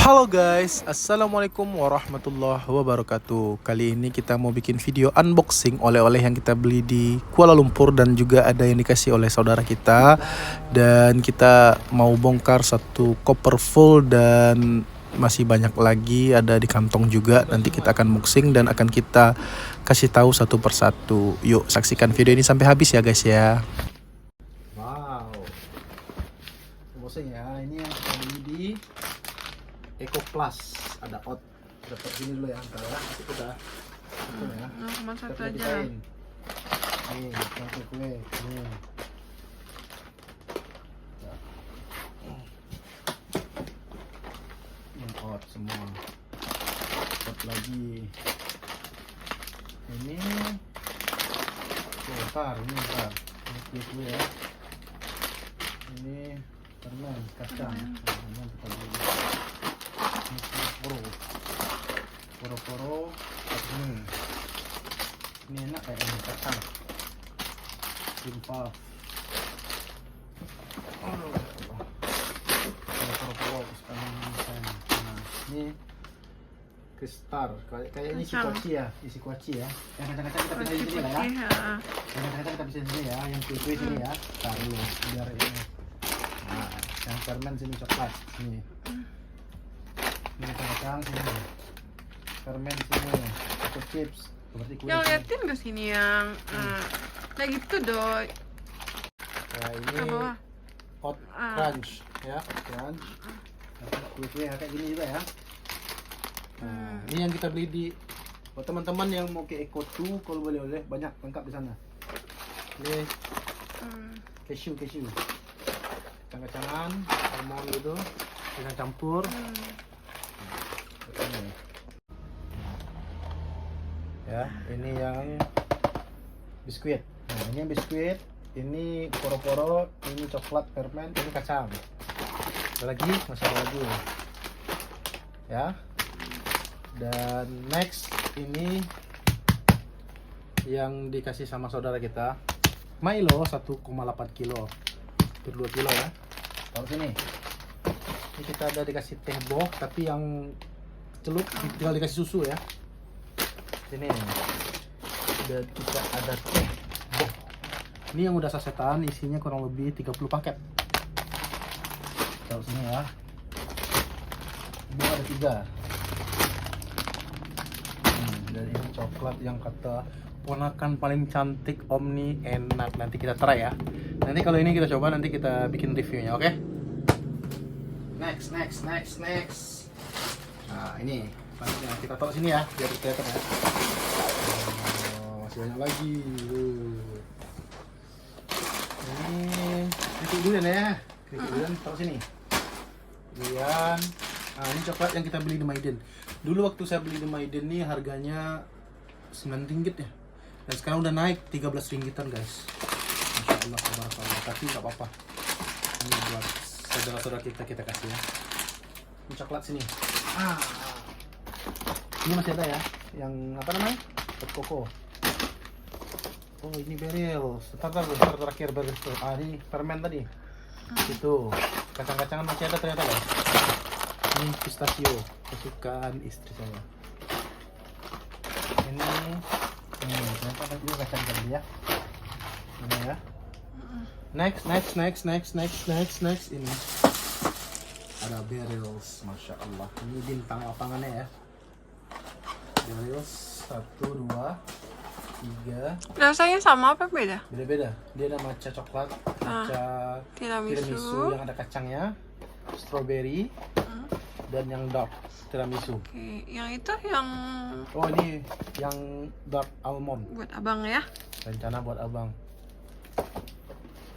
Halo guys, Assalamualaikum warahmatullahi wabarakatuh. Kali ini kita mau bikin video unboxing oleh-oleh yang kita beli di Kuala Lumpur dan juga ada yang dikasih oleh saudara kita. Dan kita mau bongkar satu koper full dan masih banyak lagi ada di kantong juga. Nanti kita akan unboxing dan akan kita kasih tahu satu persatu. Yuk saksikan video ini sampai habis ya guys ya. Wow, unboxing ya, ini yang kita beli di Eco Plus, ada out dapat gini dulu ya, antara kita ya. Cuma satu Kita aja. pisahin. Nih, yang kue. Nih. Ini out semua. Out lagi. Ini bentar. Ini kue ya. Ini permen kacang. Ini kita beli. Poro ini enak kayak ini kacang simpel. Poro ini kristal kayak ini isi kuaci ya yang kacang-kacang kita bisa di sini lah ya, yang kacang-kacang kita bisa di sini ya, yang kue sini ya, taruh biar ini. Nah, yang permen sini coklat sini. Ini kacang sini, permen sini, atau chips seperti kue. Yang liatin ke sini yang kayak gitu doi. Nah ini hot crunch ya, hot crunch. Kue kayak gini juga ya. Nah ini yang kita beli di buat teman-teman yang mau ke Eco 2 kalau boleh banyak lengkap di sana. Ini cashew, kacang-kacangan, almond gitu, dengan campur. Ya, ini yang biskuit. Nah, ini yang biskuit, ini poro-poro, ini coklat permen, ini kacang. Ada lagi, masih ada lagi. Ya. Dan next ini yang dikasih sama saudara kita, Milo 1,8 kilo, hampir 2 kilo ya. Taruh sini. Ini kita ada dikasih teh boh, tapi yang celup tinggal dikasih susu ya. Ini dan kita ada teh boh. Ini yang udah sasetan, isinya kurang lebih 30 paket. Taruh sini ya. Ini ada 3. Dan ini coklat yang kata ponakan paling cantik Om nih, enak. Nanti kita try ya. Nanti kalau ini kita coba, nanti kita bikin reviewnya, oke? Next. Nah ini kita taruh sini ya, biar kelihatan ya. Masih banyak lagi. Ini durian ya. Durian taruh sini. Durian. Nah ini coklat yang kita beli di Maiden. Dulu waktu saya beli di Maiden nih harganya 9 ringgit ya. Dan sekarang udah naik 13 ringgitan guys. Masya Allah, tabarakallah. Tapi nggak apa-apa. Ini buat saudara-saudara kita kasih ya. Ini coklat sini. Ini masih ada ya. Yang apa namanya? Hot coco. Oh ini beril. Sebentar terakhir beril. Ini permen tadi. Itu. Kacang-kacangan masih ada ternyata guys. Ini pistachio, kesukaan istri saya. Ini ternyata ada juga kacang tadi ya. Ini ya. Next. Ini ada berils, masya Allah. Ini bintang lapangannya ya. Berils 1, 2, 3. Rasanya sama apa beda? Beda-beda. Dia ada matcha coklat, matcha tiramisu yang ada kacangnya, strawberry, dan yang dark tiramisu. Oke, yang itu yang Oh ini yang dark almond. buat abang ya? Rencana buat abang.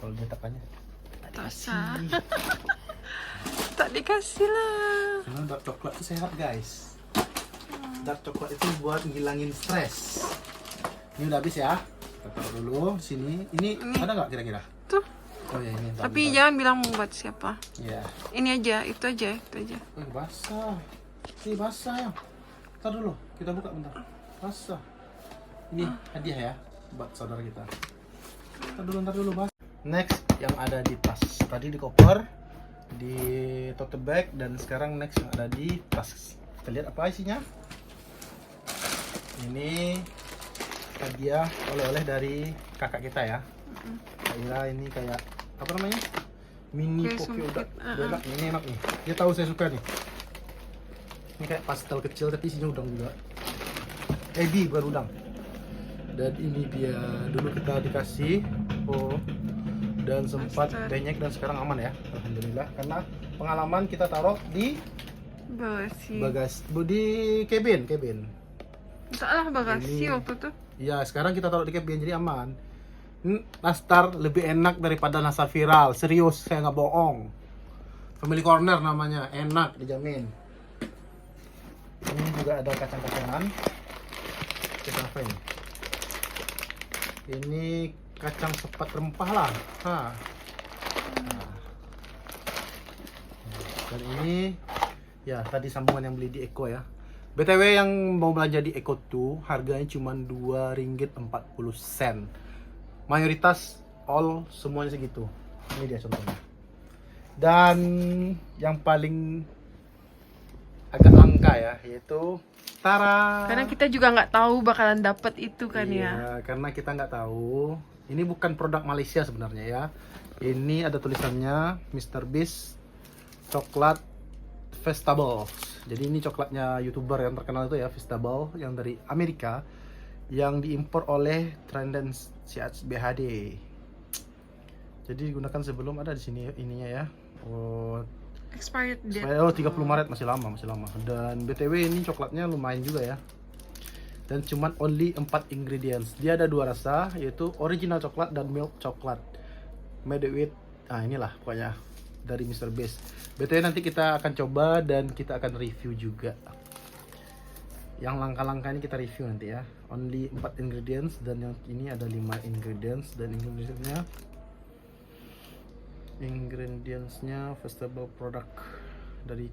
Kalau dia tekannya. Tosa. Tak dikasih lah. Karena dark coklat itu sehat guys. Dark coklat itu buat ngilangin stres. Ini udah habis ya. Kita taruh dulu sini. Ini ada nggak kira-kira? Tuh. Oh ya ini. Tapi jangan bilang buat siapa. Ya. Ini aja, itu aja. Basah. Ini basah ya. Ntar dulu, kita buka bentar. Basah. Ini hadiah ya buat saudara kita. Ntar dulu basah. Next yang ada di tas. Tadi di koper di tote bag, dan sekarang next yang ada di tas. Kita lihat apa isinya. Ini hadiah oleh-oleh dari kakak kita ya. Kira ini kayak apa namanya? Mini Kayak Poke sumpit, udang. Enak nih, ini enak nih. Dia tahu saya suka nih. Ini kayak pastel kecil tapi isinya udang juga. Ebi bukan udang. Dan ini dia, dulu kita dikasih dan sempat banyak dan sekarang aman ya, alhamdulillah, karena pengalaman kita taruh di Bagasi. di cabin. Salah bagasi Ini- waktu tuh. Ya sekarang kita taruh di cabin jadi aman. Nastar lebih enak daripada nastar viral, serius, saya nggak bohong. Family corner namanya, enak dijamin. Ini juga ada kacang-kacangan. Kita apa ini? Ini kacang sepat rempah lah. Nah. Dan ini ya tadi sambungan yang beli di Eko ya. BTW yang mau belanja di Eko tuh harganya cuma Rp2.40. Mayoritas all semuanya segitu. Ini dia contohnya. Dan yang paling agak langka ya, yaitu Tara. Karena kita juga nggak tahu bakalan dapat itu kan ya. Iya, karena kita nggak tahu. Ini bukan produk Malaysia sebenarnya ya. Ini ada tulisannya Mr. Beast Coklat Festivals. Jadi ini coklatnya YouTuber yang terkenal itu ya, Festivals, yang dari Amerika, yang diimpor oleh Trendens CHBHD. Jadi digunakan sebelum, ada di sini ininya ya. Expired date. 30 Maret, masih lama. Dan BTW ini coklatnya lumayan juga ya. Dan cuman only 4 ingredients. Dia ada 2 rasa, yaitu original coklat dan milk coklat. Made with inilah pokoknya dari Mr. Beast. BTW nanti kita akan coba dan kita akan review juga. Yang langka-langka ini kita review nanti ya. Only 4 ingredients, dan yang ini ada 5 ingredients, dan ingredientsnya vegetable product dari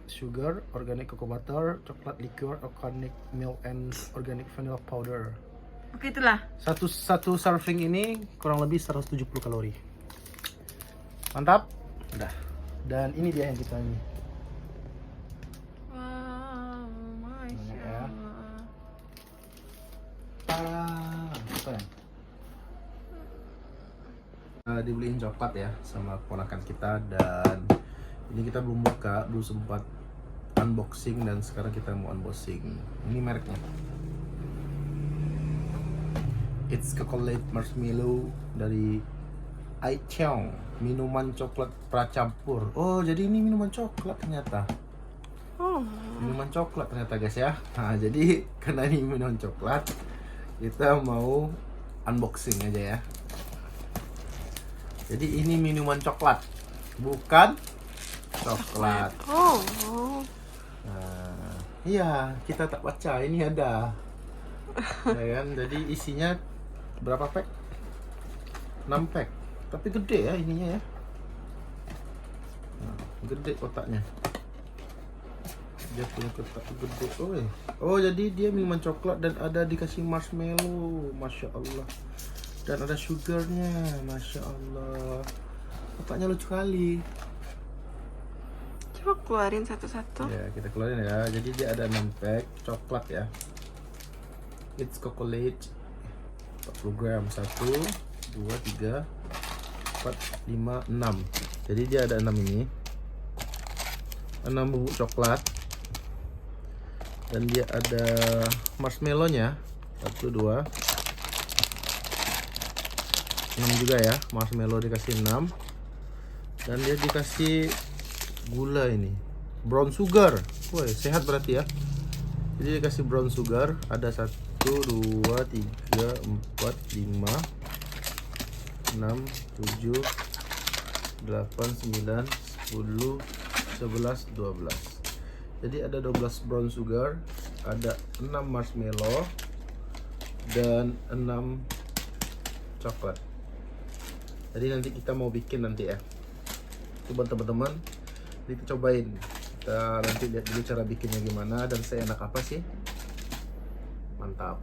sugar, organic cocoa butter, coklat liqueur, organic milk, and organic vanilla powder. Oke, itulah. Satu serving ini kurang lebih 170 kalori. Mantap. Udah. Dan ini dia yang kita ini. Wow, Banyak masya ya. Allah. Apa ya? Dibeliin coklat ya sama keponakan kita, dan ini kita belum buka, belum sempat unboxing, dan sekarang kita mau unboxing. Ini mereknya, It's Chocolate Marshmallow dari Aichong, minuman coklat pracampur. Oh, jadi ini minuman coklat ternyata. Minuman coklat ternyata guys ya. Nah, jadi karena ini minuman coklat, kita mau unboxing aja ya. Jadi ini minuman coklat, bukan coklat. Oh. Nah, iya, kita tak baca, ini ada. Ya kan? Jadi isinya berapa pack? 6 pack. Tapi gede ya ininya ya. Nah, gede kotaknya. Dia punya kotak gede. Oh, jadi dia minuman coklat dan ada dikasih marshmallow. Masya Allah. Dan ada sugarnya, masya Allah. Kotaknya lucu kali. Coba keluarin satu-satu. Ya, kita keluarin ya. Jadi dia ada 6 pack coklat ya. It's chocolate 40 gram. 1, 2, 3, 4, 5, 6. Jadi dia ada 6 ini. 6 bubuk coklat. Dan dia ada marshmallow-nya. 1, 2, 6 juga ya. Marshmallow dikasih 6. Dan dia dikasih gula ini, brown sugar. Woi, sehat berarti ya. Jadi dikasih brown sugar. Ada 1, 2, 3, 4, 5, 6, 7, 8, 9, 10, 11, 12. Jadi ada 12 brown sugar, ada 6 marshmallow, dan 6 coklat. Jadi nanti kita mau bikin nanti ya. Coba teman-teman, kita cobain. Kita nanti lihat dulu cara bikinnya gimana dan seenak apa sih. Mantap.